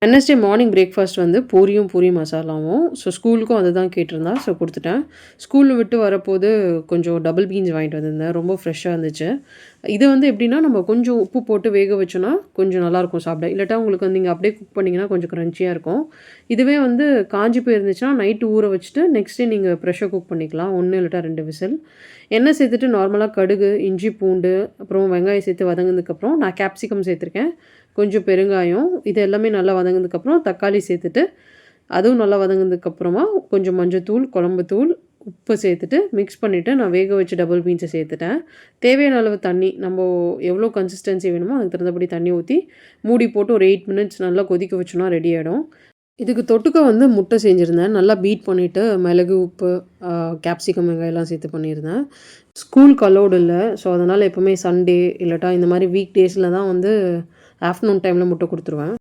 Wednesday morning breakfast வந்து பூரியும் பூரி மசாலாவும். So ஸ்கூலுக்கும் அதுதான் கேட்டிருந்தா. ஸோ குடுத்துட்டேன். ஸ்கூல்ல விட்டு வரப்போது கொஞ்சம் டபுள் பீன்ஸ் வாங்கிட்டு வந்திருந்தேன். ரொம்ப ஃப்ரெஷ்ஷா இருந்துச்சு. இது வந்து எப்படின்னா, நம்ம கொஞ்சம் உப்பு போட்டு வேக வச்சோன்னா, கொஞ்சம் நல்லாயிருக்கும் சாப்பிட. இல்லாட்டா உங்களுக்கு வந்து நீங்க அப்படியே குக் பண்ணீங்கன்னா, கொஞ்சம் கிரன்ச்சியா இருக்கும். இதுவே வந்து காஞ்சு போயிருந்துச்சுன்னா, நைட்டு ஊற வச்சுட்டு, நெக்ஸ்ட் டே நீங்க ப்ரெஷர் குக் பண்ணிக்கலாம். 1 இல்லாட்டா 2 விசில். எண்ணெய் சேர்த்துட்டு நார்மலா கடுகு, இஞ்சி, பூண்டு, அப்புறம் வெங்காயம் சேர்த்து வதங்குனதுக்கப்புறம், நான் கேப்சிகம் சேர்த்துருக்கேன். கொஞ்சம் பெருங்காயம், இது எல்லாமே நல்லா வதங்குனதுக்கப்புறம் தக்காளி சேர்த்துட்டு, அதுவும் நல்லா வதங்குனதுக்கப்புறமா கொஞ்சம் மஞ்சத்தூள், குழம்பு தூள், உப்பு சேர்த்துட்டு மிக்ஸ் பண்ணிவிட்டு நான் வேக வச்ச டபுள் பீன்ஸை சேர்த்துட்டேன். தேவையான அளவு தண்ணி நம்ம எவ்வளோ கன்சிஸ்டன்சி வேணுமோ அதுக்கு தகுந்தபடி தண்ணி ஊற்றி மூடி போட்டு ஒரு 8 மினிட்ஸ் நல்லா கொதிக்க வச்சோன்னா ரெடி ஆகிடும். இதுக்கு தொட்டுக்க வந்து முட்டை செஞ்சுருந்தேன். நல்லா பீட் பண்ணிவிட்டு மிளகு, உப்பு, கேப்சிகம், வெங்காயம்லாம் சேர்த்து பண்ணியிருந்தேன். ஸ்கூலுக்கு அலோடு இல்ல. ஸோ, அதனால் எப்பவுமே சண்டே இல்லாட்டா இந்த மாதிரி வீக் டேஸில் தான் வந்து ஆஃப்டர்நூன் டைமில் முட்டை குடுத்துருவேன்.